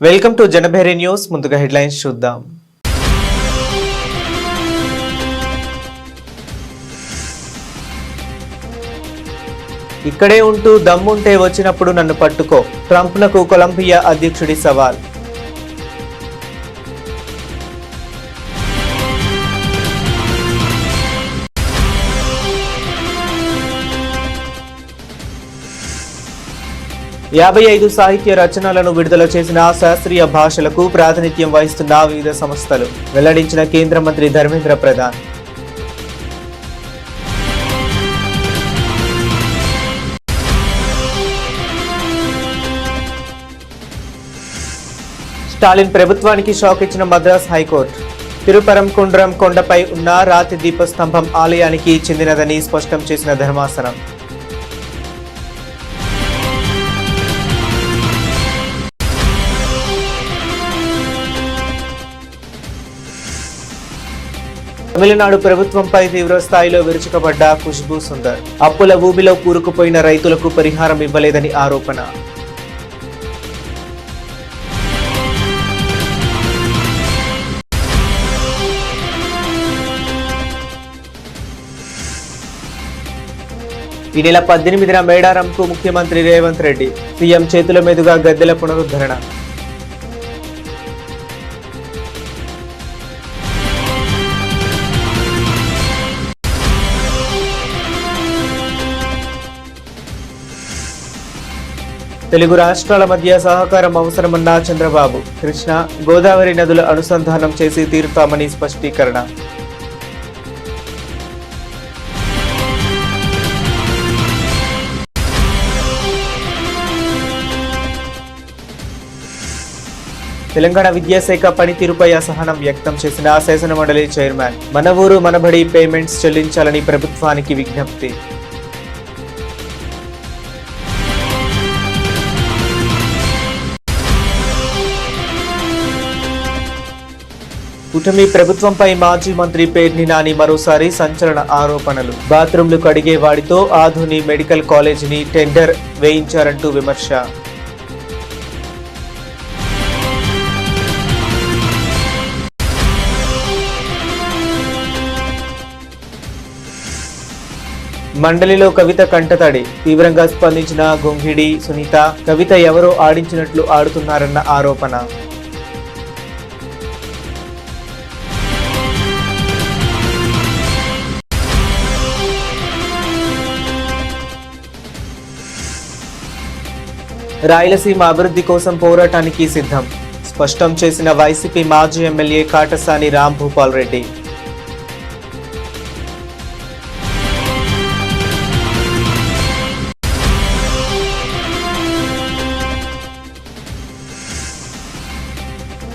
Welcome to Janabheri news. ముందుగా headlines చూద్దాం. ఇక్కడే ఉంటూ దమ్ముంటే వచ్చినప్పుడు నన్ను పట్టుకో, ట్రంప్నకు కొలంబియా అధ్యక్షుడి సవాల్. యాభై 55 సాహిత్య రచనలను విడుదల చేసిన శాస్త్రీయ భాషలకు ప్రాతినిధ్యం వహిస్తున్న వివిధ సంస్థలు వెల్లడించిన కేంద్ర మంత్రి ధర్మేంద్ర ప్రధాన్. స్టాలిన్ ప్రభుత్వానికి షాక్ ఇచ్చిన మద్రాస్ హైకోర్టు. తిరుపరంకుండ్రం కొండపై ఉన్న రాతి దీపస్తంభం ఆలయానికి చెందినదని స్పష్టం చేసిన ధర్మాసనం. తమిళనాడు ప్రభుత్వంపై తీవ్ర స్థాయిలో విరుచుకపడ్డ ఖుష్బూ సుందర్. అప్పుల ఊబిలో కూరుకుపోయిన రైతులకు పరిహారం ఇవ్వలేదని ఆరోపణ. ఈ నెల 18న మేడారంకు ముఖ్యమంత్రి రేవంత్ రెడ్డి. సీఎం చేతుల మీదుగా గద్దెల పునరుద్ధరణ. తెలుగు రాష్ట్రాల మధ్య సహకారం అవసరమన్న చంద్రబాబు. కృష్ణా గోదావరి నదుల అనుసంధానం చేసి తీరుతామని స్పష్టీకరణ. తెలంగాణ విద్యాశాఖ పనితీరుపై అసహనం వ్యక్తం చేసిన శాసనమండలి చైర్మన్. మన ఊరు మనబడి పేమెంట్స్ చెల్లించాలని ప్రభుత్వానికి విజ్ఞప్తి. కూటమి ప్రభుత్వంపై మాజీ మంత్రి పేర్ని నాని మరోసారి సంచలన ఆరోపణలు. బాత్రూంలు కడిగే వాడితో ఆధుని మెడికల్ కాలేజీని టెండర్ వేయించారంటూ విమర్శ. మండలిలో కవిత కంటతడి. తీవ్రంగా స్పందించిన గొంగిడి సునీత. కవిత ఎవరో ఆడించినట్లు ఆడుతున్నారన్న ఆరోపణ. రాయలసీమ అభివృద్ధి కోసం పోరాటానికి సిద్ధం స్పష్టం చేసిన వైసీపీ మాజీ ఎమ్మెల్యే కాటసాని రాంభూపాల్ రెడ్డి.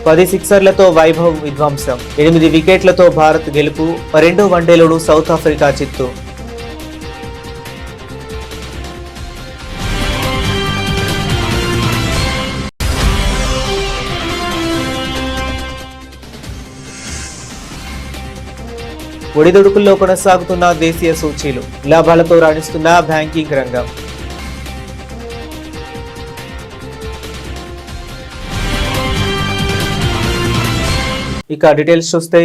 పది సిక్సర్లతో వైభవ్ విధ్వంసం. 8 వికెట్లతో భారత్ గెలుపు. రెండో వన్డేలోనూ సౌత్ ఆఫ్రికా చిత్తు. ఒడిదుడుకుల్లో కొనసాగుతున్న దేశీయ సూచీలు. లాభాలతో రాణిస్తున్న బ్యాంకింగ్ రంగం. ఇక డీటెయిల్స్ చూస్తే,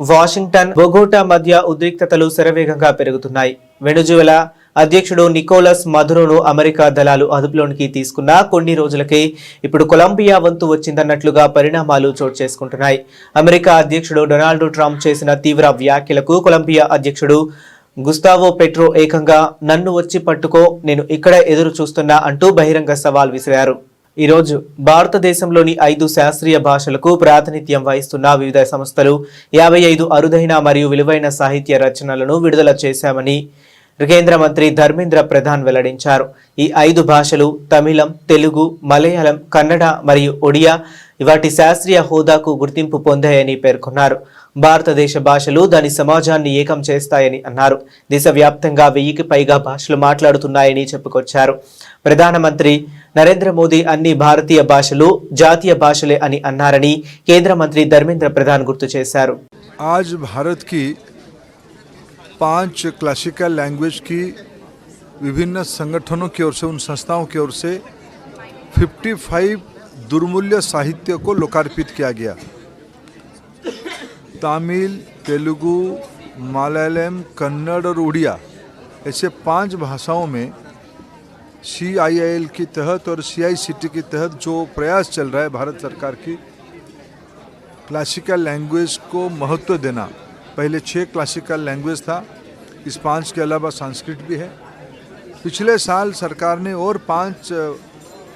వాషింగ్టన్ బొగోటా మధ్య ఉద్రిక్తతలు శరవేగంగా పెరుగుతున్నాయి. వెనుజువెలా అధ్యక్షుడు నికోలస్ మదురోను అమెరికా దళాలు అదుపులోనికి తీసుకున్న కొన్ని రోజులకే ఇప్పుడు కొలంబియా వంతు వచ్చిందన్నట్లుగా పరిణామాలు చోటు చేసుకుంటున్నాయి. అమెరికా అధ్యక్షుడు డొనాల్డ్ ట్రంప్ చేసిన తీవ్ర వ్యాఖ్యలకు కొలంబియా అధ్యక్షుడు గుస్తావో పెట్రో ఏకంగా నన్ను వచ్చి పట్టుకో, నేను ఇక్కడ ఎదురు చూస్తున్నా అంటూ బహిరంగ సవాల్ విసిరారు. ఈరోజు భారతదేశంలోని 5 శాస్త్రీయ భాషలకు ప్రాతినిధ్యం వహిస్తున్న వివిధ సంస్థలు 55 అరుదైన మరియు విలువైన సాహిత్య రచనలను విడుదల చేశామని కేంద్ర మంత్రి ధర్మేంద్ర ప్రధాన్ వెల్లడించారు. ఈ 5 భాషలు తమిళం, తెలుగు, మలయాళం, కన్నడ మరియు ఒడియా వాటి శాస్త్రీయ హోదాకు గుర్తింపు పొందాయని పేర్కొన్నారు. భారతదేశ భాషలు దాని సమాజాన్ని ఏకం చేస్తాయని అన్నారు. దేశవ్యాప్తంగా 1000కి పైగా భాషలు మాట్లాడుతున్నాయని చెప్పుకొచ్చారు. ప్రధానమంత్రి నరేంద్ర మోదీ అన్ని భారతీయ భాషలు జాతీయ భాషలే అని అన్నారని కేంద్ర మంత్రి ధర్మేంద్ర ప్రధాన్ గుర్తు చేశారు. आज भारत की 5 क्लासिकल लैंग्वेज की विभिन्न संगठनों की ओर से, उन संस्थाओं की ओर से 55 दुर्मूल्य साहित्य को लोकार्पित किया गया। तमिल, तेलुगु, मलयालम, कन्नड़ और उड़िया ऐसे 5 भाषाओं में CIIL के तहत और CICT के तहत जो प्रयास चल रहा है भारत सरकार की, क्लासिकल लैंग्वेज को महत्व देना। पहले 6 क्लासिकल लैंग्वेज था, इस 5 के अलावा संस्कृत भी है। पिछले साल सरकार ने और 5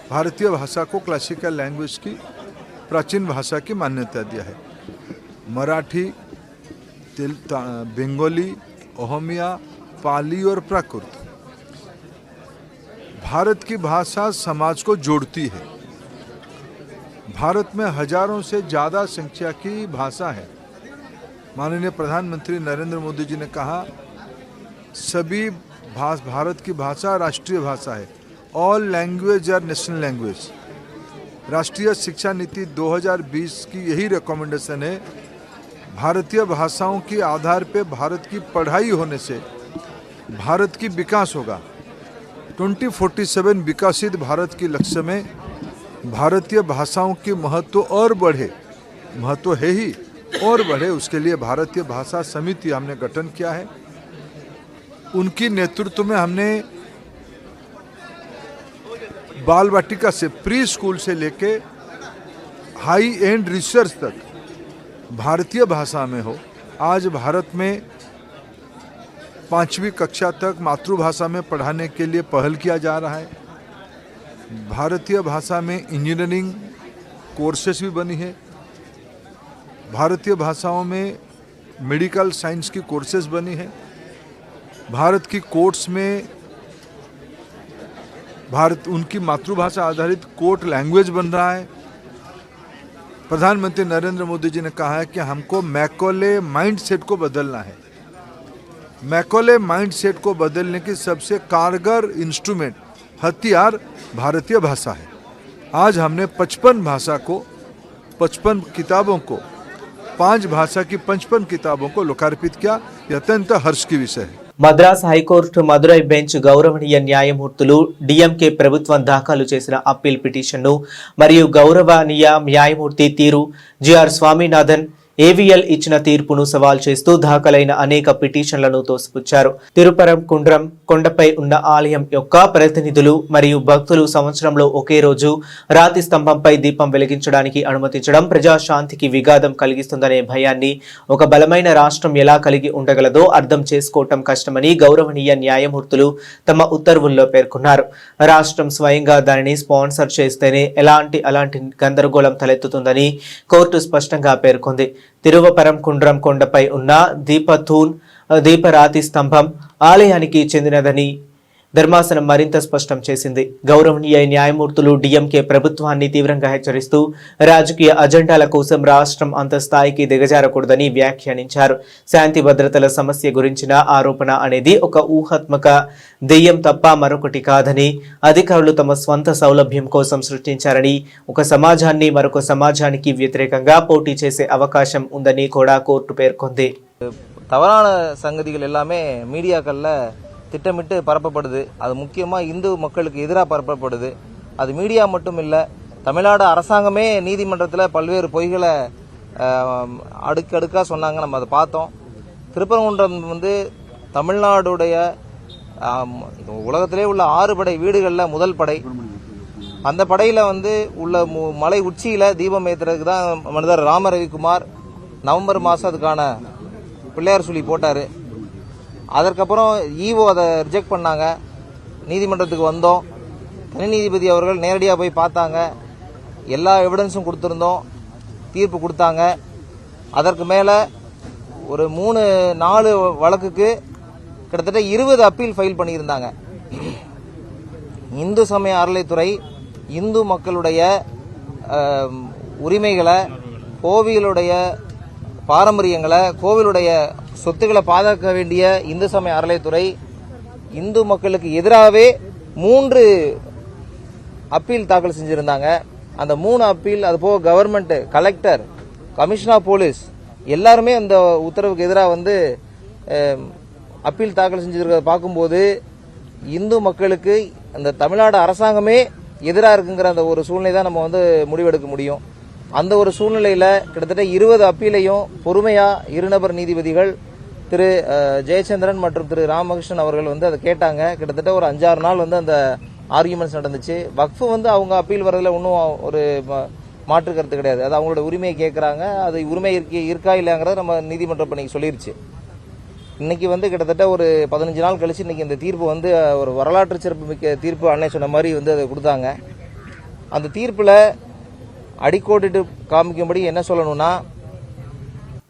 भारतीय भाषा को क्लासिकल लैंग्वेज की, प्राचीन भाषा की मान्यता दिया है। मराठी, बंगाली, ओहमिया, पाली और प्राकृत। भारत की भाषा समाज को जोड़ती है। भारत में हजारों से ज़्यादा संख्या की भाषा है। माननीय प्रधानमंत्री नरेंद्र मोदी जी ने कहा, सभी भारत की भाषा राष्ट्रीय भाषा है। All language are national language. राष्ट्रीय शिक्षा नीति 2020 की यही रिकमेंडेशन है। भारतीय भाषाओं के आधार पे भारत की पढ़ाई होने से भारत की विकास होगा। 2047 विकसित भारत के लक्ष्य में भारतीय भाषाओं की महत्व और बढ़े, महत्व है ही और बढ़े, उसके लिए भारतीय भाषा समिति हमने गठन किया है। उनकी नेतृत्व में हमने बाल वाटिका से, प्री स्कूल से लेके हाई एंड रिसर्च तक भारतीय भाषा में हो। आज भारत में 5वीं कक्षा तक मातृभाषा में पढ़ाने के लिए पहल किया जा रहा है। भारतीय भाषा में इंजीनियरिंग कोर्सेस भी बनी है। भारतीय भाषाओं में मेडिकल साइंस की कोर्सेस बनी है। भारत की कोर्ट्स में उनकी मातृभाषा आधारित कोर्ट लैंग्वेज बन रहा है। प्रधानमंत्री नरेंद्र मोदी जी ने कहा है कि हमको मैकॉले माइंडसेट को बदलना है। मैकॉले माइंडसेट को बदलने की सबसे कारगर इंस्ट्रूमेंट, हथियार भारतीय भाषा है। आज हमने 55 किताबों को, 5 भाषा की 55 किताबों को लोकार्पित किया। यह अत्यंत हर्ष की विषय है। మద్రాస్ హైకోర్టు మదురై బెంచ్ గౌరవనీయ న్యాయమూర్తులు డిఎంకే ప్రభుత్వం దాఖలు చేసిన అప్పీల్ పిటిషన్ను మరియు గౌరవనీయ న్యాయమూర్తి తీరు జిఆర్ స్వామినాథన్ ఏవిఎల్ ఇచ్చిన తీర్పును సవాల్ చేస్తూ దాఖలైన అనేక పిటిషన్లను తోసిపుచ్చారు. తిరుపరంకుండ్రం కొండపై ఉన్న ఆలయం యొక్క ప్రతినిధులు మరియు భక్తులు సంవత్సరంలో ఒకే రోజు రాతి స్తంభంపై దీపం వెలిగించడానికి అనుమతించడం ప్రజాశాంతికి విఘాతం కలిగిస్తుందనే భయాన్ని ఒక బలమైన రాష్ట్రం ఎలా కలిగి ఉండగలదో అర్థం చేసుకోవటం కష్టమని గౌరవనీయ న్యాయమూర్తులు తమ ఉత్తర్వుల్లో పేర్కొన్నారు. రాష్ట్రం స్వయంగా దానిని స్పాన్సర్ చేస్తేనే అలాంటి గందరగోళం తలెత్తుతుందని కోర్టు స్పష్టంగా పేర్కొంది. తిరువపరంకుండ్రం కొండపై ఉన్న దీపరాతి స్తంభం ఆలయానికి చెందినదని ధర్మాసనం మరింత స్పష్టం చేసింది. గౌరవనీయ న్యాయమూర్తులు డిఎంకే ప్రభుత్వాన్ని తీవ్రంగా హెచ్చరిస్తూ రాజకీయ అజెండాల కోసం రాష్ట్రం అంత స్థాయికి దిగజారకూడదని వ్యాఖ్యానించారు. శాంతి భద్రతల సమస్య గురించిన ఆరోపణ అనేది ఒక ఊహాత్మక దెయ్యం తప్ప మరొకటి కాదని, అధికారులు తమ స్వంత సౌలభ్యం కోసం సృష్టించారని, ఒక సమాజాన్ని మరొక సమాజానికి వ్యతిరేకంగా పోటీ చేసే అవకాశం ఉందని కూడా కోర్టు పేర్కొంది. தவறான சங்கதிகள் எல்லாமே மீடியாக்கள்ல திட்டமிட்டு பரப்பப்படுது. அது முக்கியமாக இந்து மக்களுக்கு எதிராக பரப்பப்படுது. அது மீடியா மட்டும் இல்லை, தமிழ்நாடு அரசாங்கமே நீதிமன்றத்தில் பல்வேறு பொய்களை அடுக்கடுக்காக சொன்னாங்க. நம்ம அதை பார்த்தோம். திருப்பரங்குன்றம் தமிழ்நாடுடைய உலகத்திலே உள்ள 6 படை வீடுகளில் முதல் படை. அந்த படையில் உள்ள மலை உச்சியில் தீபம் ஏற்றுறதுக்கு தான் மனிதர் ராம ரவிக்குமார் நவம்பர் மாதம் அதுக்கான பிள்ளையார் சொல்லி போட்டார். அதற்கப்புறம் ஈவோ அதை ரிஜெக்ட் பண்ணாங்க. நீதிமன்றத்துக்கு வந்தோம். தனி நீதிபதி அவர்கள் நேரடியாக போய் பார்த்தாங்க. எல்லா எவிடன்ஸும் கொடுத்துருந்தோம். தீர்ப்பு கொடுத்தாங்க. அதற்கு மேலே ஒரு 3-4 வழக்குக்கு கிட்டத்தட்ட 20 அப்பீல் ஃபைல் பண்ணியிருந்தாங்க. இந்து சமய அறநிலைத்துறை இந்து மக்களுடைய உரிமைகளை, கோவிலுடைய பாரம்பரியங்களை, கோவிலுடைய சொத்துக்களை பாதுகாக்க வேண்டிய இந்து சமய அறநிலைத்துறை இந்து மக்களுக்கு எதிராகவே 3 அப்பீல் தாக்கல் செஞ்சிருந்தாங்க. அந்த 3 அப்பீல், அது போக government, collector, commissioner of police எல்லாருமே அந்த உத்தரவுக்கு எதிராக அப்பீல் தாக்கல் செஞ்சிருக்கிறத பார்க்கும்போது இந்து மக்களுக்கு அந்த தமிழ்நாடு அரசாங்கமே எதிராக இருக்குங்கிற அந்த ஒரு சூழ்நிலை தான் நம்ம வந்து முடிவெடுக்க முடியும். அந்த ஒரு சூழ்நிலையில் கிட்டத்தட்ட 20 அப்பீலையும் பொறுமையாக இருநபர் நீதிபதிகள் திரு ஜெயச்சந்திரன் மற்றும் திரு ராமகிருஷ்ணன் அவர்கள் வந்து அதை கேட்டாங்க. கிட்டத்தட்ட ஒரு 5-6 நாள் வந்து அந்த ஆர்கியூமெண்ட்ஸ் நடந்துச்சு. வக்ஃபு வந்து அவங்க அப்பீல் வரதுல ஒன்றும் ஒரு மாற்று கருத்து கிடையாது. அது அவங்களோட உரிமையை கேட்குறாங்க. அது உரிமை இருக்கா இல்லைங்கிறத நம்ம நீதிமன்றம் இப்போ இன்னைக்கு சொல்லிருச்சு. இன்னைக்கு வந்து கிட்டத்தட்ட ஒரு 15 நாள் கழிச்சு இன்னைக்கு இந்த தீர்ப்பு வந்து ஒரு வரலாற்று சிறப்பு மிக்க தீர்ப்பு அன்னை சொன்ன மாதிரி வந்து அதை கொடுத்தாங்க. அந்த தீர்ப்பில் అడికోడిటు కామికంబడి என்ன சொல்லணும்னா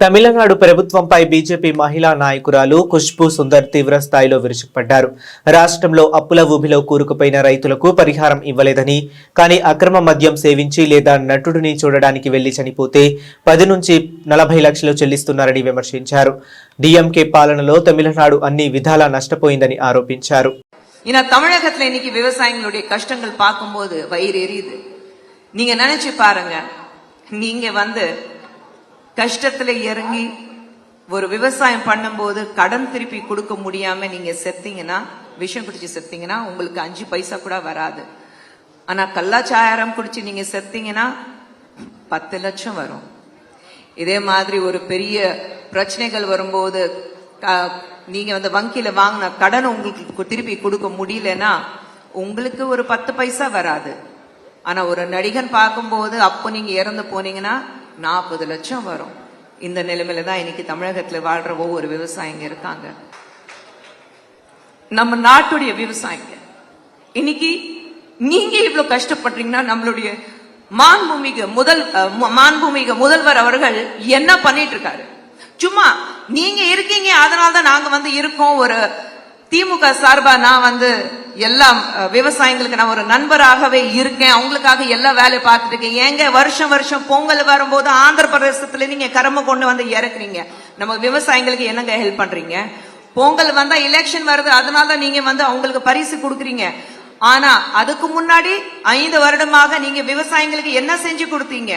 తమిళనాడు ప్రభుత్వంపై బీజేపీ మహిళా నాయకురాలు ఖుష్బూ సుందర్ తీవ్ర స్థాయిలో విరుచుకుపడ్డారు. రాష్ట్రంలో అప్పుల ఊబిలో కూరుకుపోయిన రైతులకు పరిహారం ఇవ్వలేదని, కానీ అక్రమ మద్యం సేవించి లేదా నటుడిని చూడడానికి వెళ్లి చనిపోతే 10 నుంచి 40 లక్షలు చెల్లిస్తున్నారని విమర్శించారు. డిఎంకే పాలనలో తమిళనాడు అన్ని విధాలా నష్టపోయిందని ఆరోపించారు. தமிழகத்துல இன்னைக்கு விவசாயிகளுடைய கஷ்டங்கள் பார்க்கும்போது வயிறு எரியுது. நீங்க நினைச்சு பாருங்க, நீங்க வந்து கஷ்டத்துல இறங்கி ஒரு விவசாயம் பண்ணும்போது கடன் திருப்பி கொடுக்க முடியாம நீங்க செத்தீங்கன்னா, விஷம் குடிச்சு செத்தீங்கன்னா உங்களுக்கு 5 பைசா கூட வராது. ஆனா கள்ளச்சாராயம் குடிச்சு நீங்க செத்தீங்கன்னா 10 லட்சம் வரும். இதே மாதிரி ஒரு பெரிய பிரச்சனைகள் வரும்போது நீங்க வந்து வங்கியில வாங்கின கடன் உங்களுக்கு திருப்பி கொடுக்க முடியலன்னா உங்களுக்கு ஒரு 10 பைசா வராது. ஆனா ஒரு நடிகன் பார்க்கும்போது அப்போ நீங்க இறந்து போனீங்கன்னா 40 லட்சம் வரும். இந்த நிலைமையில தான் இன்னைக்கு தமிழகத்துல வாழ்ற ஒவ்வொரு விவசாயிங்க இருக்காங்க. நம்ம நாட்டுடைய விவசாயிங்க இன்னைக்கு நீங்க இவ்வளவு கஷ்டப்படுறீங்கன்னா, நம்மளுடைய மாண்புமிகு முதல்வர் அவர்கள் என்ன பண்ணிட்டு இருக்காரு? சும்மா நீங்க இருக்கீங்க அதனால்தான் நாங்க வந்து இருக்கோம். ஒரு திமுக சார்பா நான் வந்து எல்லா விவசாயிகளுக்கு நான் ஒரு நண்பராகவே இருக்கேன். அவங்களுக்காக எல்லா வேலையை பார்த்துட்டு இருக்கேன். ஏங்க வருஷம் பொங்கல் வரும்போது ஆந்திர பிரதேசத்துல நீங்க கரும்பு கொண்டு வந்து இறக்குறீங்க, நம்ம விவசாயிகளுக்கு என்னங்க ஹெல்ப் பண்றீங்க? பொங்கல் வந்தா எலெக்ஷன் வருது, அதனாலதான் நீங்க வந்து அவங்களுக்கு பரிசு கொடுக்குறீங்க. ஆனா அதுக்கு முன்னாடி 5 வருடமாக நீங்க விவசாயிகளுக்கு என்ன செஞ்சு கொடுத்தீங்க?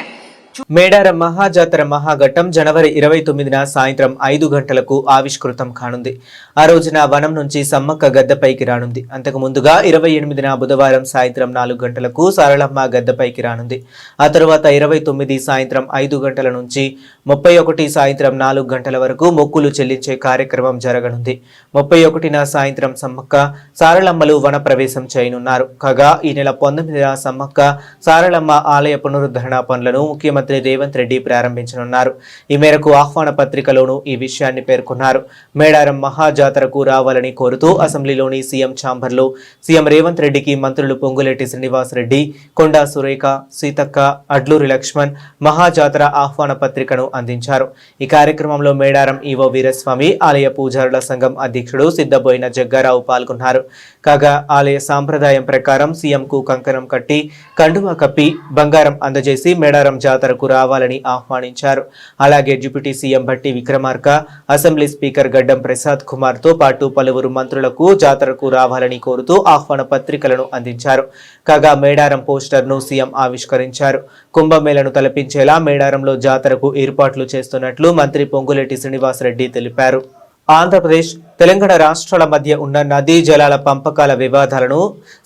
మేడారం మహాజాతర మహాఘట్టం జనవరి 29న సాయంత్రం 5 గంటలకు ఆవిష్కృతం కానుంది. ఆ రోజున వనం నుంచి సమ్మక్క గద్దెపైకి రానుంది. అంతకు ముందుగా 28న బుధవారం సాయంత్రం 4 గంటలకు సారళమ్మ గద్దెపైకి రానుంది. ఆ తరువాత 29 సాయంత్రం 5 గంటల నుంచి 31 సాయంత్రం 4 గంటల వరకు మొక్కులు చెల్లించే కార్యక్రమం జరగనుంది. 31న సాయంత్రం సమ్మక్క సారళమ్మలు వన ప్రవేశం చేయనున్నారు. కాగా ఈ నెల 19న సమ్మక్క సారళమ్మ ఆలయ పునరుద్ధరణ పనులను ముఖ్యమంత్రి రేవంత్ రెడ్డి ప్రారంభించనున్నారు. ఈ మేరకు ఆహ్వాన పత్రికలోనూ ఈ విషయాన్ని పేర్కొన్నారు. మేడారం మహాజాతరకు రావాలని కోరుతూ అసెంబ్లీలోని సీఎం ఛాంబర్లో సీఎం రేవంత్ రెడ్డికి మంత్రులు పొంగులేటి శ్రీనివాసరెడ్డి, కొండా సురేఖ, సీతక్క, అడ్లూరి లక్ష్మణ్ మహాజాతర ఆహ్వాన పత్రికను అందించారు. ఈ కార్యక్రమంలో మేడారం ఈవో వీరస్వామి, ఆలయ పూజారుల సంఘం అధ్యక్షుడు సిద్ధబోయిన జగ్గారావు పాల్గొన్నారు. కాగా ఆలయ సాంప్రదాయం ప్రకారం సీఎంకు కంకణం కట్టి కండువా కప్పి బంగారం అందజేసి మేడారం జాతరకు రావాలని ఆహ్వానించారు. అలాగే deputy CM Bhatti Vikramarka, assembly speaker గడ్డం ప్రసాద్ కుమార్ తో పాటు పలువురు మంత్రులకు జాతరకు రావాలని కోరుతూ ఆహ్వాన పత్రికలను అందించారు. కాగా మేడారం పోస్టర్ ను సీఎం ఆవిష్కరించారు. కుంభమేళను తలపించేలా మేడారంలో జాతరకు ఏర్పాట్లు చేస్తున్నట్లు మంత్రి పొంగులేటి శ్రీనివాసరెడ్డి తెలిపారు. ఆంధ్రప్రదేశ్, తెలంగాణ రాష్ట్రాల మధ్య ఉన్న నదీ జలాల పంపకాల వివాదాలను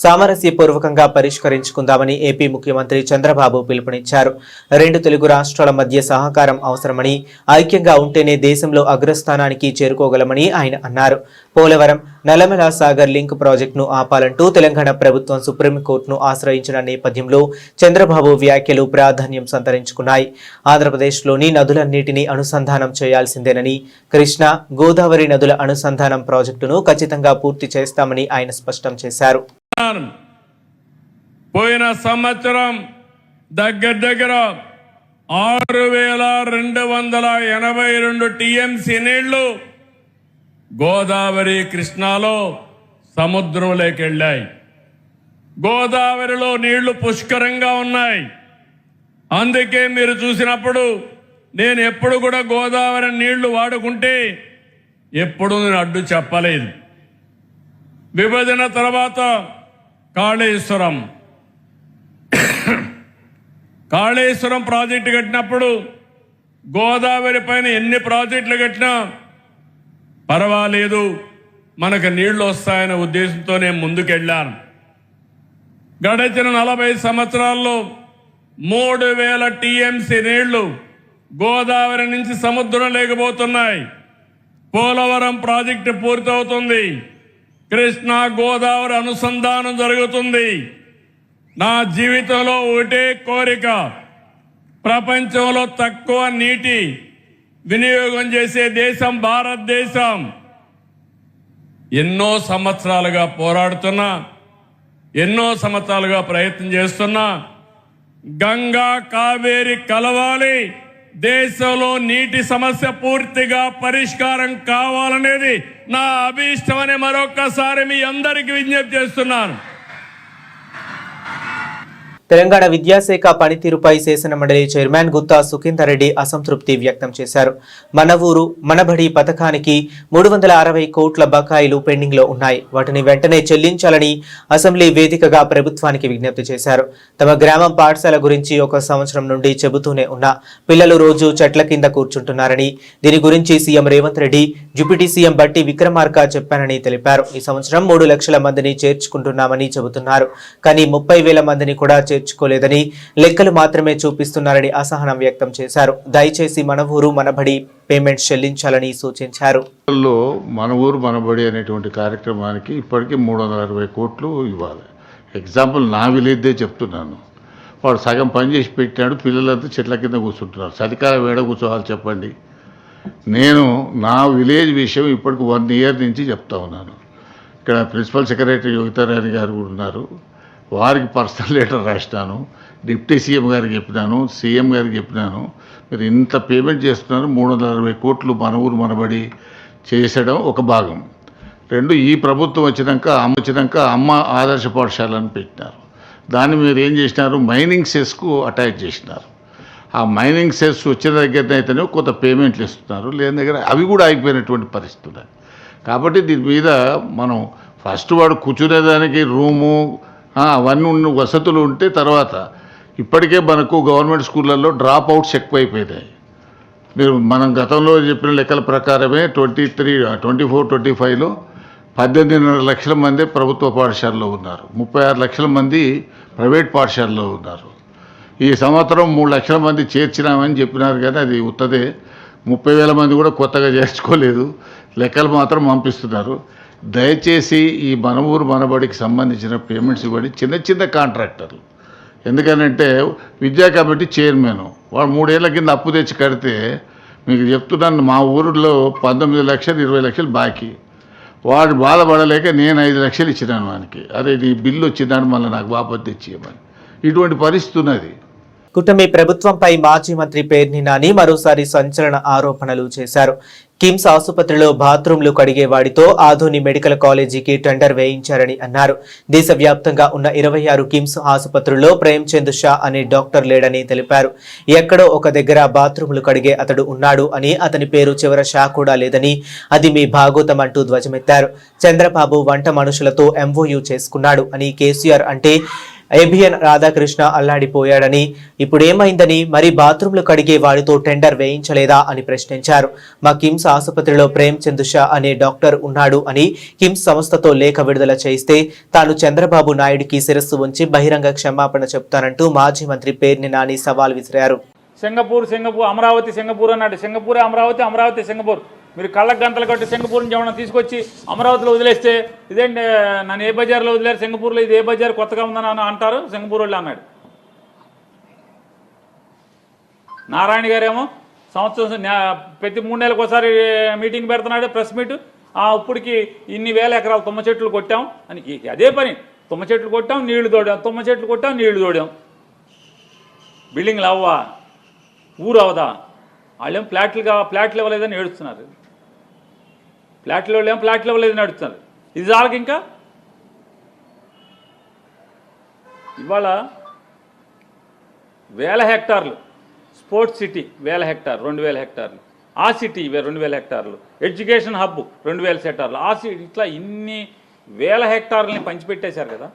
సామరస్యపూర్వకంగా పరిష్కరించుకుందామని ఏపీ ముఖ్యమంత్రి చంద్రబాబు పిలుపునిచ్చారు. 2 తెలుగు రాష్ట్రాల మధ్య సహకారం అవసరమని, ఐక్యంగా ఉంటేనే దేశంలో అగ్రస్థానానికి చేరుకోగలమని ఆయన అన్నారు. పోలవరం, నల్లమల సాగర్ లింక్ ప్రాజెక్టును ఆపాలంటూ తెలంగాణ ప్రభుత్వం సుప్రీంకోర్టును ఆశ్రయించిన నేపథ్యంలో చంద్రబాబు వ్యాఖ్యలు ప్రాధాన్యం సంతరించుకున్నాయి. ఆంధ్రప్రదేశ్లోని నదులన్నిటినీ అనుసంధానం చేయాల్సిందేనని, కృష్ణా, గోదావరి నదుల అనుసంధానం ప్రాజెక్టును ఖచ్చితంగా పూర్తి చేస్తామని ఆయన స్పష్టం చేశారు. పోయిన సంవత్సరం దగ్గర 6282 టీఎంసీ నీళ్లు గోదావరి, కృష్ణాలో సముద్రంలోకి వెళ్ళాయి. గోదావరిలో నీళ్లు పుష్కరంగా ఉన్నాయి. అందుకే మీరు చూసినప్పుడు నేను ఎప్పుడు కూడా గోదావరి నీళ్లు వాడుకుంటే ఎప్పుడు నేను అడ్డు చెప్పలేదు. విభజన తర్వాత కాళేశ్వరం ప్రాజెక్టు కట్టినప్పుడు గోదావరి పైన ఎన్ని ప్రాజెక్టులు కట్టినా పర్వాలేదు, మనకు నీళ్లు వస్తాయనే ఉద్దేశంతో నేను ముందుకెళ్ళాను. గడిచిన 40 సంవత్సరాల్లో 3000 టీఎంసీ నీళ్లు గోదావరి నుంచి సముద్రం లేకపోతున్నాయి. పోలవరం ప్రాజెక్టు పూర్తవుతుంది. కృష్ణా గోదావరి అనుసంధానం జరుగుతుంది. నా జీవితంలో ఒకటే కోరిక, ప్రపంచంలో తక్కువ నీటి వినియోగం చేసే దేశం భారతదేశం. ఎన్నో సంవత్సరాలుగా పోరాడుతున్నా, ఎన్నో సంవత్సరాలుగా ప్రయత్నం చేస్తున్నా, గంగా కావేరి కలవాలి, దేశంలో నీటి సమస్య పూర్తిగా పరిష్కారం కావాలనేది నా అభీష్టమని మరొక్కసారి మీ అందరికీ విజ్ఞప్తి చేస్తున్నాను. తెలంగాణ విద్యాశాఖ పనితీరుపై శాసన మండలి చైర్మన్ గుత్తా సుఖేందర్ రెడ్డి అసంతృప్తి వ్యక్తం చేశారు. మన ఊరు మనబడి పథకానికి 360 కోట్ల బకాయిలు పెండింగ్ లో ఉన్నాయి. వాటిని వెంటనే చెల్లించాలని అసెంబ్లీ వేదికగా ప్రభుత్వానికి విజ్ఞప్తి చేశారు. తమ గ్రామం పాఠశాల గురించి 1 సంవత్సరం నుండి చెబుతూనే ఉన్నా పిల్లలు రోజు చెట్ల కింద కూర్చుంటున్నారని, దీని గురించి CM Revanth Reddy, deputy CM బట్టి విక్రమార్క చెప్పానని తెలిపారు. ఈ సంవత్సరం 3 లక్షల మందిని చేర్చుకుంటున్నామని చెబుతున్నారు. కానీ 30,000 మందిని కూడా చేర్చుకోలేదని, లెక్కలు మాత్రమే చూపిస్తున్నారని అసహనం వ్యక్తం చేశారు. దయచేసి మన ఊరు మనబడి పేమెంట్స్ చెల్లించాలని సూచించారు. మన ఊరు మనబడి అనేటువంటి కార్యక్రమానికి ఇప్పటికీ 360 కోట్లు ఇవ్వాలి. ఎగ్జాంపుల్ నా విలేజ్దే చెప్తున్నాను. వాడు సగం పని చేసి పెట్టాడు, పిల్లలంతా చెట్ల కింద కూర్చుంటున్నారు. చలికాలం వేడ కూర్చోవాలి చెప్పండి. నేను నా విలేజ్ విషయం ఇప్పటికి 1 ఇయర్ నుంచి చెప్తా ఉన్నాను. ఇక్కడ ప్రిన్సిపల్ సెక్రటరీ యోగితారాణి గారు కూడా ఉన్నారు. వారికి పర్సనల్ లెటర్ రాసినాను, డిప్యూటీ సీఎం గారికి చెప్పినాను, సీఎం గారికి చెప్పినాను. మీరు ఇంత పేమెంట్ చేస్తున్నారు, 360 కోట్లు మన ఊరు మనబడి చేసడం ఒక భాగం. 2, ఈ ప్రభుత్వం వచ్చినాక అమ్మ ఆదర్శ పాఠశాలను పెట్టినారు. దాన్ని మీరు ఏం చేసినారు, మైనింగ్ సెస్కు అటాచ్ చేసినారు. ఆ మైనింగ్ సెస్ వచ్చిన దగ్గర అయితేనే కొంత పేమెంట్లు ఇస్తున్నారు, లేని దగ్గర అవి కూడా ఆగిపోయినటువంటి పరిస్థితులు. కాబట్టి దీని మీద మనం ఫస్ట్ వాడు కూర్చునేదానికి రూము అవన్నీ వసతులు ఉంటే తర్వాత ఇప్పటికే మనకు గవర్నమెంట్ స్కూళ్ళల్లో డ్రాప్ అవుట్స్ ఎక్కువైపోయినాయి. మనం గతంలో చెప్పిన లెక్కల ప్రకారమే 24-25లో 18.5 లక్షల మంది ప్రభుత్వ పాఠశాలలో ఉన్నారు, 36 లక్షల మంది ప్రైవేట్ పాఠశాలలో ఉన్నారు. ఈ సంవత్సరం 3 లక్షల మంది చేర్చినామని చెప్పినారు, కానీ అది ఉత్తదే. 30,000 మంది కూడా కొత్తగా చేర్చుకోలేదు, లెక్కలు మాత్రం పంపిస్తున్నారు. దయచేసి ఈ మన ఊరు మనబడికి సంబంధించిన పేమెంట్స్ ఇవ్వండి. చిన్న కాంట్రాక్టర్లు, ఎందుకనంటే విద్యా కమిటీ చైర్మన్ వాడు 3 ఏళ్ల కింద అప్పు తెచ్చి కడితే, మీకు చెప్తున్నాను, మా ఊరిలో 19 లక్షలు 20 లక్షలు బాకీ. వాడు బాధపడలేక నేను 5 లక్షలు ఇచ్చినాను వానికి. అరే నీ బిల్లు వచ్చిందని మళ్ళీ నాకు బాపతి తెచ్చియమని. ఇటువంటి పరిస్థితి ఉన్నది. కూటమి ప్రభుత్వంపై మాజీ మంత్రి పేర్ని నాని మరోసారి సంచలన ఆరోపణలు చేశారు. కిమ్స్ ఆసుపత్రిలో బాత్రూంలు కడిగే వాడితో ఆధోని మెడికల్ కాలేజీకి టెండర్ వేయించారని అన్నారు. దేశవ్యాప్తంగా ఉన్న 26 కిమ్స్ ఆసుపత్రుల్లో ప్రేమ్చంద్ షా అనే డాక్టర్ లేడని తెలిపారు. ఎక్కడో ఒక దగ్గర బాత్రూంలు కడిగే అతడు ఉన్నాడు అని, అతని పేరు చివర షా కూడా లేదని, అది మీ భాగోతం అంటూ ధ్వజమెత్తారు. చంద్రబాబు వంట మనుషులతో MOU చేసుకున్నాడు అని, కేసీఆర్ అంటే ఏబిఎన్ రాధాకృష్ణ అల్లాడిపోయాడని, ఇప్పుడేమైందని, మరి బాత్రూంలు కడిగే వాడితో టెండర్ వేయించలేదా అని ప్రశ్నించారు. మా కిమ్స్ ఆసుపత్రిలో ప్రేమ్చంద్ షా అనే డాక్టర్ ఉన్నాడు అని కిమ్స్ సంస్థతో లేఖ విడుదల చేస్తే తాను చంద్రబాబు నాయుడికి శిరస్సు ఉంచి బహిరంగ క్షమాపణ చెప్తానంటూ మాజీ మంత్రి పేర్ని నాని సవాల్ విసిరారు. సింగపూర్ అమరావతి సింగపూర్ అన్నాడు. సింగపూరే అమరావతి, అమరావతి సింగపూర్. మీరు కళ్ళకు గంతలు కట్టి సింగపూర్ నుంచి ఏమన్నా తీసుకొచ్చి అమరావతిలో వదిలేస్తే ఇదేంటి నన్ను ఏ బజార్లో వదిలేరు, సింగపూర్లో ఇది ఏ బజార్ కొత్తగా ఉందని అంటారు సింగపూర్ వాళ్ళు అన్నాడు. నారాయణ గారేమో సంవత్సరం ప్రతి 3 నెలలకు ఒకసారి మీటింగ్ పెడుతున్నాడు, ప్రెస్ మీట్. ఇప్పటికి ఇన్ని వేల ఎకరాలు తుమ్మ చెట్లు కొట్టాం అని, అదే పని. తుమ్మ చెట్లు కొట్టాం, నీళ్లు తోడాం, తుమ్మ చెట్లు కొట్టాం, నీళ్లు తోడాం. బిల్డింగ్లు అవ్వా, ఊరు అవదా? వాళ్ళేం ఫ్లాట్లు ఇవ్వలేదని ఏడుస్తున్నారు. ఫ్లాట్లు ఇవ్వలేదని ఏడుస్తున్నారు. ఇది చాలకి ఇంకా ఇవాళ 1000 హెక్టార్లు స్పోర్ట్స్ సిటీ, 1000 హెక్టార్లు, 2000 హెక్టార్లు. ఆ సిటీ 2000 హెక్టార్లు. ఎడ్యుకేషన్ హబ్ 2000 హెక్టార్లు. ఆ సిటీ ఇట్లా ఇన్ని 1000 హెక్టార్లని పంచిపెట్టేశారు కదా.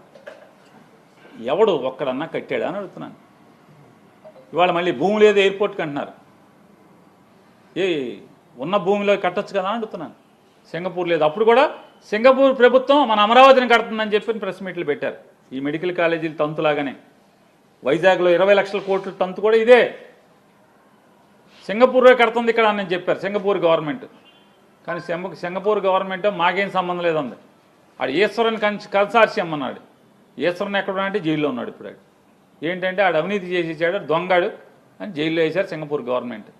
ఎవడు ఒక్కడన్నా కట్టాడా అని అడుగుతున్నాను. ఇవాళ మళ్ళీ భూమి లేదు ఎయిర్పోర్ట్కి అంటున్నారు. ఉన్న భూమిలో కట్టచ్చు కదా అని అడుగుతున్నాను. సింగపూర్ లేదు. అప్పుడు కూడా సింగపూర్ ప్రభుత్వం మన అమరావతిని కడుతుందని చెప్పి ప్రెస్ మీట్లు పెట్టారు. ఈ మెడికల్ కాలేజీలు తంతులాగానే. వైజాగ్లో 20 లక్షల కోట్ల తంతు కూడా ఇదే. సింగపూర్లో కడుతుంది ఇక్కడ అని చెప్పారు, సింగపూర్ గవర్నమెంట్. కానీ సింగపూర్ గవర్నమెంట్ మాకేం సంబంధం లేదండి. ఆడు ఈశ్వరన్ కన్సార్షియం అన్నాడు. ఈశ్వరన్ ఎక్కడ అంటే జైల్లో ఉన్నాడు ఇప్పుడు. ఆడు ఏంటంటే ఆడు అవినీతి చేసి ఇచ్చాడు, దొంగాడు అని జైల్లో వేశారు సింగపూర్ గవర్నమెంట్.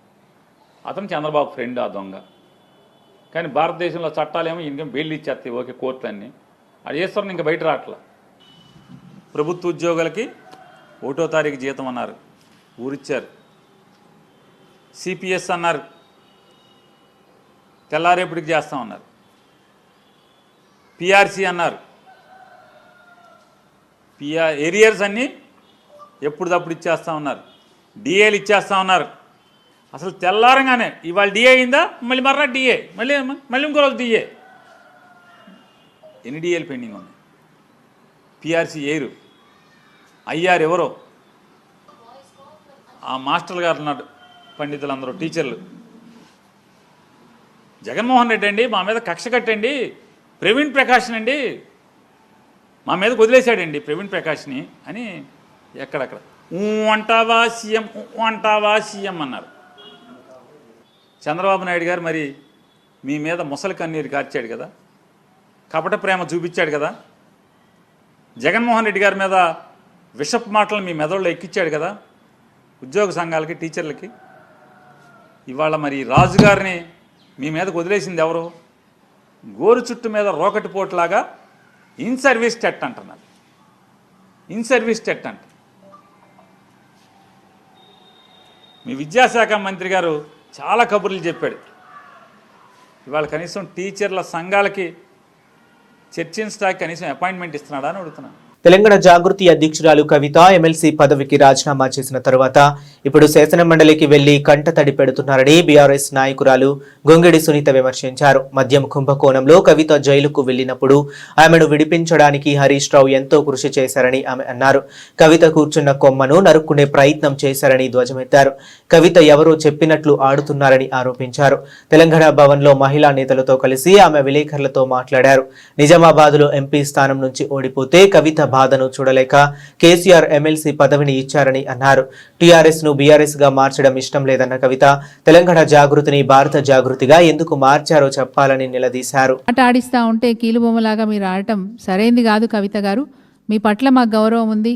అతను చంద్రబాబు ఫ్రెండ్ ఆ దొంగ. కానీ భారతదేశంలో చట్టాలేమో ఇంకేం బెయిల్ ఇచ్చేస్తాయి ఓకే కోర్టులన్నీ. ఆడు ఈశ్వరన్ ఇంకా బయట రావట్లా. ప్రభుత్వ ఉద్యోగులకి 1వ తారీఖు జీతం అన్నారు, ఊరిచ్చారు. సిపిఎస్ అన్నారు, తెల్లారేపటికి చేస్తామన్నారు. పిఆర్సీ అన్నారు, ఏరియర్స్ అన్నీ ఎప్పుడుదప్పుడు ఇచ్చేస్తా ఉన్నారు. డిఏలు ఇచ్చేస్తా ఉన్నారు. అసలు తెల్లారంగానే ఇవాళ డిఏ అయిందా, మళ్ళీ మర్రా డిఏ, మళ్ళీ ఇంకో రోజు డిఏ. ఎన్ని డిఏలు పెండింగ్ ఉన్నాయి? పిఆర్సీ ఏరు, ఐఆర్ ఎవరో ఆ మాస్టర్లు గారు అన్నాడు, పండితులందరూ టీచర్లు. జగన్మోహన్ రెడ్డి అండి మా మీద కక్ష కట్టండి, ప్రవీణ్ ప్రకాష్ని అండి మా మీద వదిలేశాడండి ప్రవీణ్ ప్రకాష్ని అని ఎక్కడక్కడ అంటావా సీఎం అన్నారు. చంద్రబాబు నాయుడు గారు మరి మీ మీద ముసలి కన్నీరు కార్చాడు కదా, కపట ప్రేమ చూపించాడు కదా. జగన్మోహన్ రెడ్డి గారి మీద విషపు మాటలు మీ మెదడులో ఎక్కించాడు కదా ఉద్యోగ సంఘాలకి, టీచర్లకి. ఇవాళ మరి రాజుగారిని మీ మీదకు వదిలేసింది ఎవరు? గోరు చుట్టు మీద రోకటి పోట్లాగా ఇన్ సర్వీస్ టెట్ అంటున్నారు. ఇన్ సర్వీస్ టెట్ అంట. మీ విద్యాశాఖ మంత్రి గారు చాలా కబుర్లు చెప్పాడు. ఇవాళ కనీసం టీచర్ల సంఘాలకి చర్చించడానికి కనీసం అపాయింట్మెంట్ ఇస్తున్నాడా అని అడుగుతున్నాను. తెలంగాణ జాగృతి అధ్యక్షురాలు కవిత ఎమ్మెల్సీ పదవికి రాజీనామా చేసిన తరువాత ఇప్పుడు శాసనమండలికి వెళ్లి కంటతడి పెడుతున్నారని బీఆర్ఎస్ నాయకురాలు గొంగిడి సునీత విమర్శించారు. మద్యం కుంభకోణంలో కవిత జైలుకు వెళ్లినప్పుడు ఆమెను విడిపించడానికి హరీష్ రావు ఎంతో కృషి చేశారని ఆమె అన్నారు. కవిత కూర్చున్న కొమ్మను నరుక్కునే ప్రయత్నం చేశారని ధ్వజమెత్తారు. కవిత ఎవరో చెప్పినట్లు ఆడుతున్నారని ఆరోపించారు. తెలంగాణ భవన్లో మహిళా నేతలతో కలిసి ఆమె విలేకరులతో మాట్లాడారు. నిజామాబాద్లో ఎంపీ స్థానం నుంచి ఓడిపోతే కవిత బాధను చూడలేక కేసీఆర్ ఎమ్మెల్సీ పదవిని ఇచ్చారని అన్నారు. టీఆర్ఎస్ ను బీఆర్ఎస్ గా మార్చడం ఇష్టం లేదన్న కవిత తెలంగాణ జాగృతిని భారత జాగృతిగా ఎందుకు మార్చారో చెప్పాలని నిలదీశారు. ఆట ఆడిస్తా ఉంటే కీలుబొమ్మలాగా మీరు ఆడటం సరైంది కాదు కవిత గారు. మీ పట్ల మాకు గౌరవం ఉంది.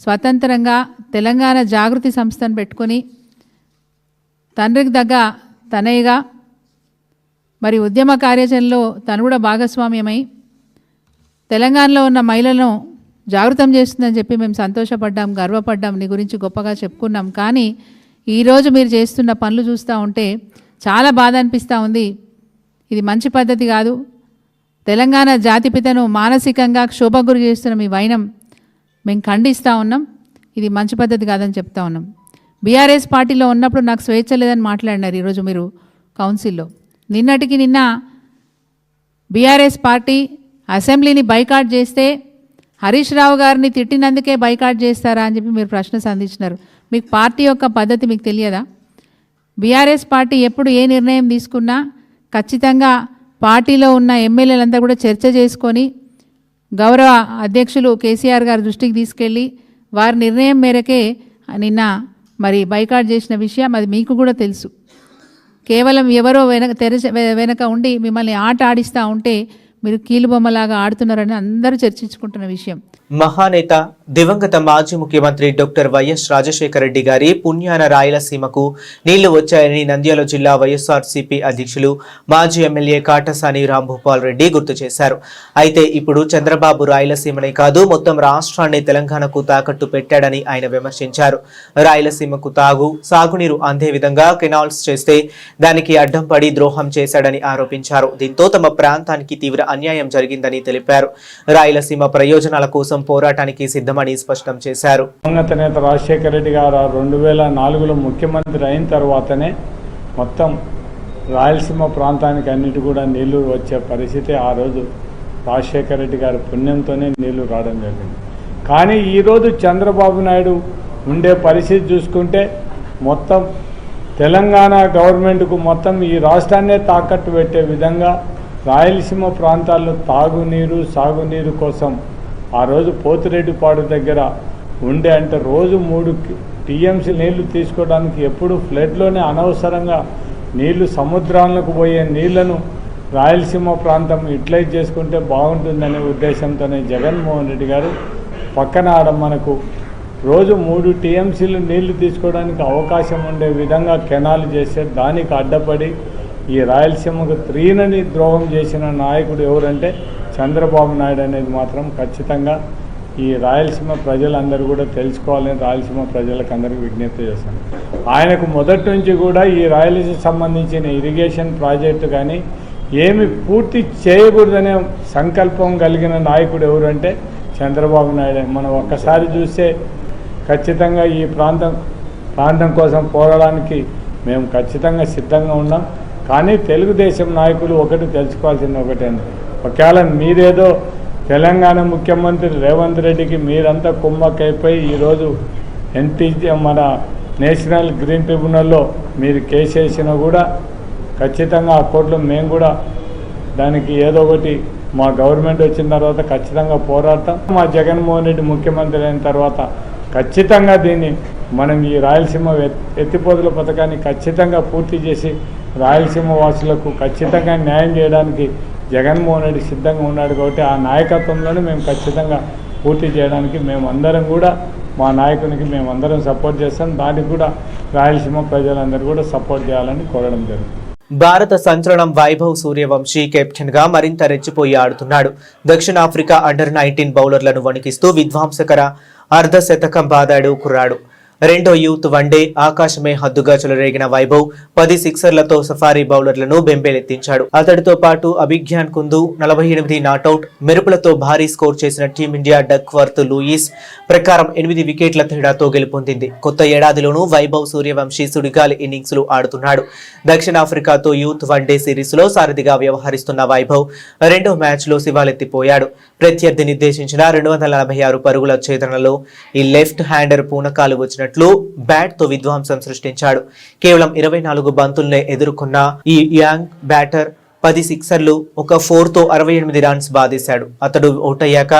స్వతంత్రంగా తెలంగాణ జాగృతి సంస్థను పెట్టుకొని తండ్రికి దగ్గ తనయ్యగా మరి ఉద్యమ కార్యాచరణలో తను కూడా భాగస్వామ్యమై తెలంగాణలో ఉన్న మహిళలను జాగృతం చేస్తుందని చెప్పి మేము సంతోషపడ్డాం, గర్వపడ్డాం, నీ గురించి గొప్పగా చెప్పుకున్నాం. కానీ ఈరోజు మీరు చేస్తున్న పనులు చూస్తూ ఉంటే చాలా బాధ అనిపిస్తూ ఉంది. ఇది మంచి పద్ధతి కాదు. తెలంగాణ జాతిపితను మానసికంగా క్షోభగురి చేస్తున్న మీ వైనం మేము ఖండిస్తూ ఉన్నాం. ఇది మంచి పద్ధతి కాదని చెప్తా ఉన్నాం. బీఆర్ఎస్ పార్టీలో ఉన్నప్పుడు నాకు స్వేచ్ఛ లేదని మాట్లాడినారు ఈరోజు మీరు కౌన్సిల్లో. నిన్నటికి నిన్న బీఆర్ఎస్ పార్టీ అసెంబ్లీని బైకాట్ చేస్తే హరీష్ రావు గారిని తిట్టినందుకే బైకాట్ చేస్తారా అని చెప్పి మీరు ప్రశ్న సంధించినారు. మీకు పార్టీ యొక్క పద్ధతి మీకు తెలియదా? బీఆర్ఎస్ పార్టీ ఎప్పుడు ఏ నిర్ణయం తీసుకున్నా ఖచ్చితంగా పార్టీలో ఉన్న ఎమ్మెల్యేలంతా కూడా చర్చ చేసుకొని గౌరవ అధ్యక్షులు కేసీఆర్ గారి దృష్టికి తీసుకెళ్ళి వారి నిర్ణయం మేరకే నిన్న మరి బైకాట్ చేసిన విషయం అది మీకు కూడా తెలుసు. కేవలం ఎవరో వెనక ఉండి మిమ్మల్ని ఆట ఆడిస్తూ ఉంటే మీరు కీలుబొమ్మలాగా ఆడుతున్నారని అందరూ చర్చించుకుంటున్న విషయం. మహానేత దివంగత మాజీ ముఖ్యమంత్రి డాక్టర్ వైఎస్ రాజశేఖర రెడ్డి గారి పుణ్యాన రాయలసీమకు నీళ్లు వచ్చాయని నంద్యాల జిల్లా వైఎస్ఆర్సీపీ అధ్యక్షులు మాజీ ఎమ్మెల్యే కాటసాని రాంభూపాల్ రెడ్డి గుర్తు చేశారు. అయితే ఇప్పుడు చంద్రబాబు రాయలసీమనే కాదు మొత్తం రాష్ట్రాన్ని తెలంగాణకు తాకట్టు పెట్టాడని ఆయన విమర్శించారు. రాయలసీమకు సాగునీరు అందే విధంగా కెనాల్స్ చేస్తే దానికి అడ్డం పడి ద్రోహం చేశాడని ఆరోపించారు. దీంతో తమ ప్రాంతానికి తీవ్ర అన్యాయం జరిగిందని తెలిపారు. రాయలసీమ ప్రయోజనాల కోసం పోరాటానికి సిద్ధమని స్పష్టం చేశారు. దివంగత నేత రాజశేఖర రెడ్డి గారు 2004లో ముఖ్యమంత్రి అయిన తర్వాతనే మొత్తం రాయలసీమ ప్రాంతానికి అన్నిటి కూడా నీళ్లు వచ్చే పరిస్థితి ఆ రోజు రాజశేఖర రెడ్డి గారి పుణ్యంతోనే నీళ్లు రావడం జరిగింది. కానీ ఈరోజు చంద్రబాబు నాయుడు ఉండే పరిస్థితి చూసుకుంటే మొత్తం తెలంగాణ గవర్నమెంట్కు మొత్తం ఈ రాష్ట్రాన్నే తాకట్టు పెట్టే విధంగా రాయలసీమ ప్రాంతాల్లో తాగునీరు సాగునీరు కోసం ఆ రోజు పోతిరెడ్డిపాడు దగ్గర ఉండే అంటే రోజు 3 టీఎంసీ నీళ్లు తీసుకోవడానికి ఎప్పుడు ఫ్లడ్లోనే అనవసరంగా నీళ్లు సముద్రాలకు పోయే నీళ్లను రాయలసీమ ప్రాంతం యూటిలైజ్ చేసుకుంటే బాగుంటుందనే ఉద్దేశంతోనే జగన్మోహన్ రెడ్డి గారు పక్కన ఆడ మనకు రోజు 3 టీఎంసీలు నీళ్లు తీసుకోవడానికి అవకాశం ఉండే విధంగా కెనాలు చేస్తే దానికి అడ్డపడి ఈ రాయలసీమకు త్రీనని ద్రోహం చేసిన నాయకుడు ఎవరంటే చంద్రబాబు నాయుడు అనేది మాత్రం ఖచ్చితంగా ఈ రాయలసీమ ప్రజలందరూ కూడా తెలుసుకోవాలని రాయలసీమ ప్రజలకు అందరికీ విజ్ఞప్తి చేస్తాను. ఆయనకు మొదటి నుంచి కూడా ఈ రాయలసీమకు సంబంధించిన ఇరిగేషన్ ప్రాజెక్టు కానీ ఏమి పూర్తి చేయకూడదనే సంకల్పం కలిగిన నాయకుడు ఎవరంటే చంద్రబాబు నాయుడు. మనం ఒక్కసారి చూస్తే ఖచ్చితంగా ఈ ప్రాంతం కోసం పోరాడానికి మేము ఖచ్చితంగా సిద్ధంగా ఉన్నాం. కానీ తెలుగుదేశం నాయకులు ఒకటి తెలుసుకోవాల్సింది ఒకటే, ఒకవేళ మీరేదో తెలంగాణ ముఖ్యమంత్రి రేవంత్ రెడ్డికి మీరంతా కుమ్మక్కైపోయి ఈరోజు మన నేషనల్ గ్రీన్ ట్రిబ్యునల్లో మీరు కేసు వేసినా కూడా ఖచ్చితంగా ఆ కోర్టులో మేము కూడా దానికి ఏదో ఒకటి మా గవర్నమెంట్ వచ్చిన తర్వాత ఖచ్చితంగా పోరాడతాం. మా జగన్మోహన్ రెడ్డి ముఖ్యమంత్రి అయిన తర్వాత ఖచ్చితంగా దీన్ని మనం ఈ రాయలసీమ ఎత్తిపోతల పథకాన్ని ఖచ్చితంగా పూర్తి చేసి రాయలసీమ వాసులకు ఖచ్చితంగా న్యాయం చేయడానికి జగన్మోహన్ రెడ్డి సిద్ధంగా ఉన్నాడు. కాబట్టి ఆ నాయకత్వంలోనే మేము ఖచ్చితంగా పూర్తి చేయడానికి మేమందరం కూడా మా నాయకునికి మేమందరం సపోర్ట్ చేస్తాం. దానికి కూడా రాయలసీమ ప్రజలందరూ కూడా సపోర్ట్ చేయాలని కోరడం జరుగుతుంది. భారత సంచలనం వైభవ్ సూర్యవంశీ కెప్టెన్ గా మరింత రెచ్చిపోయి ఆడుతున్నాడు. దక్షిణాఫ్రికా అండర్-19 బౌలర్లను వణికిస్తూ విధ్వంసకర అర్ధశతకం బాదాడు కుర్రాడు. రెండో యూత్ వన్డే ఆకాశమే హద్దుగా చెలరేగిన వైభవ్ 10 సిక్సర్లతో సఫారీ బౌలర్లను బెంబేలెత్తించాడు. అతడితో పాటు అభిజ్ఞాన్ కుందు 48 నాటౌట్ మెరుపులతో భారీ స్కోర్ చేసిన టీమిండియా డక్వర్త్ లూయిస్ ప్రకారం 8 వికెట్ల తేడాతో గెలుపొందింది. కొత్త ఏడాదిలోనూ వైభవ్ సూర్యవంశీ సుడిగాలి ఇన్నింగ్స్లు ఆడుతున్నాడు. దక్షిణాఫ్రికాతో యూత్ వన్డే సిరీస్ లో సారథిగా వ్యవహరిస్తున్న వైభవ్ రెండో మ్యాచ్ లో శివాలెత్తిపోయాడు. ప్రత్యర్థి నిర్దేశించిన 246 పరుగుల ఛేదనలో ఈ లెఫ్ట్ హ్యాండర్ పూనకాలు వచ్చిన బ్యాట్ తో విధ్వంసం సృష్టించాడు. కేవలం 24 బంతుల్నే ఎదుర్కొన్న ఈ యంగ్ బ్యాటర్ 10 సిక్సర్లు, ఒక 4 తో 68 రన్స్ బాధేశాడు. అతడు అవుటయ్యాక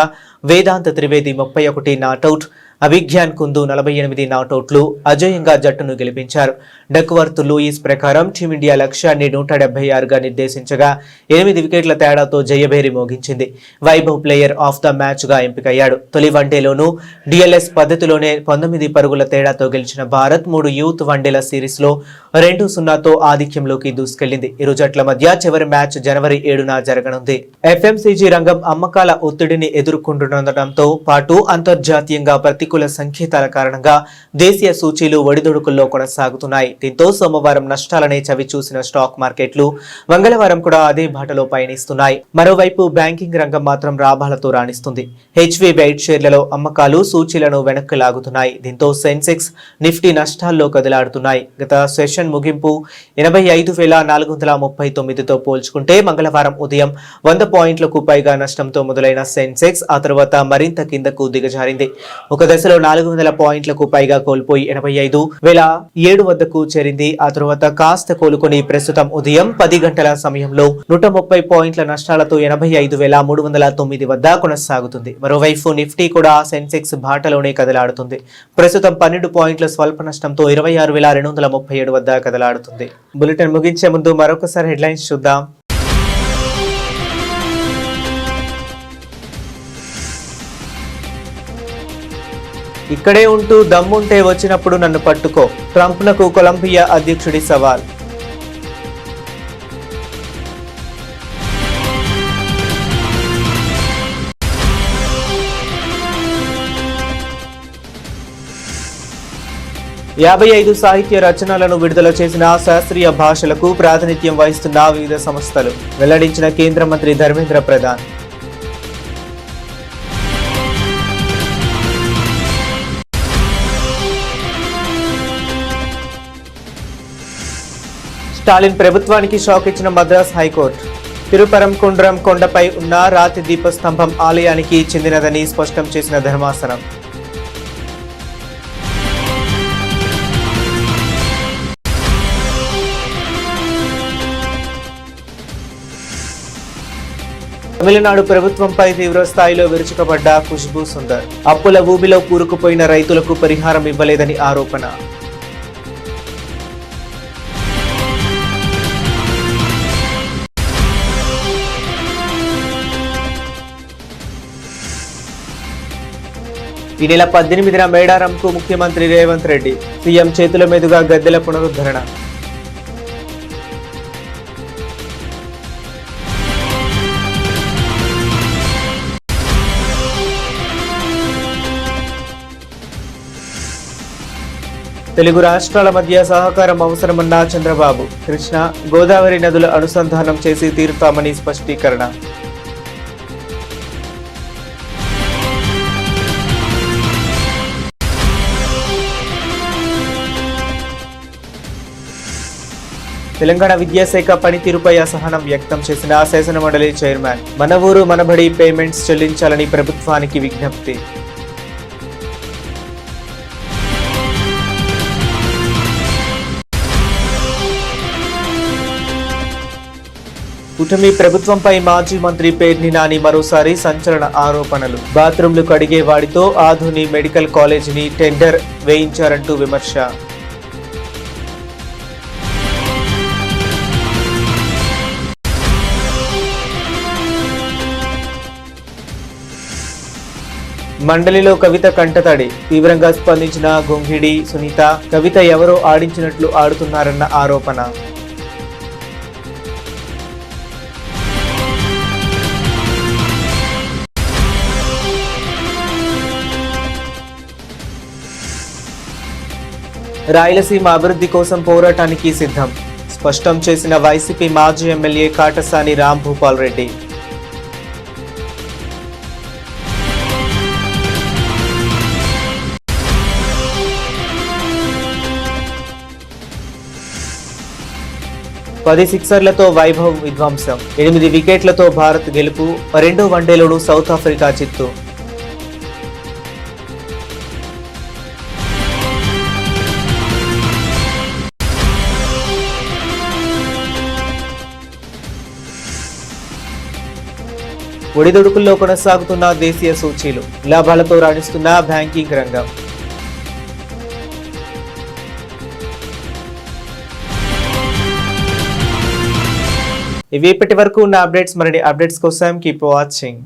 వేదాంత త్రివేది 31 నాటౌట్, అభిజ్ఞాన్ కుందు 48 నాటౌట్లు అజేయంగా జట్టును గెలిపించారు. డక్వర్త్ లూయిస్ ప్రకారం టీమిండియా లక్ష్యాన్ని 176గా నిర్దేశించగా 8 వికెట్ల తేడాతో జయభేరి మోగించింది. Vaibhav player of the match గా ఎంపికయ్యాడు. తొలి వన్డేలోనూ డిఎల్ఎస్ పద్ధతిలోనే 19 పరుగుల తేడాతో గెలిచిన భారత్ 3 యూత్ వన్డేల సిరీస్ లో 2-0తో ఆధిక్యంలోకి దూసుకెళ్లింది. ఇరు జట్ల మధ్య చివరి మ్యాచ్ జనవరి 7న జరగనుంది. ఎఫ్ఎంసీజీ రంగం అమ్మకాల ఒత్తిడిని ఎదుర్కొంటుండటంతో పాటు అంతర్జాతీయంగా ప్రతికూల సంకేతాల కారణంగా దేశీయ సూచీలు ఒడిదుడుకుల్లో కొనసాగుతున్నాయి. దీంతో సోమవారం నష్టాలనే చవి చూసిన స్టాక్ మార్కెట్లు మంగళవారం కూడా అదే బాటలో పయనిస్తున్నాయి. మరోవైపు బ్యాంకింగ్ రంగం మాత్రం లాభాలతో రాణిస్తుంది. హెచ్వి వెయిట్ షేర్లలో అమ్మకాలు సూచీలను వెనక్కి లాగుతున్నాయి. దీంతో సెన్సెక్స్, నిఫ్టీ నష్టాల్లో కదిలాడుతున్నాయి. గత సెషన్ ముగింపు 85,439తో పోల్చుకుంటే మంగళవారం ఉదయం 100 పాయింట్లకు పైగా నష్టంతో మొదలైన సెన్సెక్స్ ఆ తర్వాత మరింత కిందకు దిగజారింది. ఒక దశలో 400 పాయింట్లకు పైగా కోల్పోయి 85,007 వద్దకు చేరింది. ఆ తర్వాత కాస్త కోలుకొని ప్రస్తుతం ఉదయం 10 గంటల సమయంలో 130 పాయింట్ల నష్టాలతో 85,309 వద్ద కొనసాగుతుంది. మరోవైపు నిఫ్టీ కూడా సెన్సెక్స్ బాటలోనే కదలాడుతుంది. ప్రస్తుతం 12 పాయింట్ల స్వల్ప నష్టంతో 26,237 వద్ద కదలాడుతుంది. బులెటిన్ ముగించే ముందు మరొకసారి హెడ్లైన్స్ చూద్దాం. ఇక్కడే ఉంటూ దమ్ముంటే వచ్చినప్పుడు నన్ను పట్టుకో, ట్రంప్నకు కొలంబియా అధ్యక్షుడి సవాల్. యాభై 55 సాహిత్య రచనలను విడుదల చేసిన శాస్త్రీయ భాషలకు ప్రాతినిధ్యం వహిస్తున్న వివిధ సంస్థలు వెల్లడించిన కేంద్ర మంత్రి ధర్మేంద్ర ప్రధాన్. స్టాలిన్ ప్రభుత్వానికి షాక్ ఇచ్చిన మద్రాస్ హైకోర్టు. తిరుపరంకుండ్రం కొండపై ఉన్న రాతి దీపస్తంభం ఆలయానికి చెందినదని స్పష్టం చేసిన ధర్మాసనం. తమిళనాడు ప్రభుత్వంపై తీవ్ర స్థాయిలో విరుచుకపడ్డ ఖుష్బూ సుందర్. అప్పుల ఊబిలో కూరుకుపోయిన రైతులకు పరిహారం ఇవ్వలేదని ఆరోపణ. ఈ నెల 18న మేడారంకు ముఖ్యమంత్రి రేవంత్ రెడ్డి. సీఎం చేతుల మీదుగా గద్దెల పునరుద్ధరణ. తెలుగు రాష్ట్రాల మధ్య సహకారం అవసరమన్న చంద్రబాబు. కృష్ణా, గోదావరి నదుల అనుసంధానం చేసి తీరుతామని స్పష్టీకరణ. తెలంగాణ విద్యాశాఖ పనితీరుపై అసహనం వ్యక్తం చేసిన శాసనమండలి చైర్మన్. మన ఊరు మనబడి పేమెంట్స్ చెల్లించాలని ప్రభుత్వానికి విజ్ఞప్తి. కూటమి ప్రభుత్వంపై మాజీ మంత్రి పేర్ని నాని మరోసారి సంచలన ఆరోపణలు. బాత్రూంలు కడిగే వాడితో ఆధుని మెడికల్ కాలేజీని టెండర్ వేయించారంటూ విమర్శ. మండలిలో కవిత కంటతడి. తీవ్రంగా స్పందించిన గొంగిడి సునీత. కవిత ఎవరో ఆడించినట్లు ఆడుతున్నారన్న ఆరోపణ. రాయలసీమ అభివృద్ధి కోసం పోరాటానికి సిద్ధం స్పష్టం చేసిన వైసీపీ మాజీ ఎమ్మెల్యే కాటసాని రాంభూపాల్ రెడ్డి. పది సిక్సర్లతో వైభవ్ విధ్వంసం. 8 వికెట్లతో భారత్ గెలుపు. 2వ వన్డేలోనూ సౌత్ ఆఫ్రికా చిత్తు. ఒడిదుడుకుల్లో కొనసాగుతున్న దేశీయ సూచీలు. లాభాలతో రాణిస్తున్న బ్యాంకింగ్ రంగం. ఇవి ఇప్పటి వరకు ఉన్న అప్డేట్స్. మరిన్ని అప్డేట్స్ కోసం కీప్ వాచింగ్.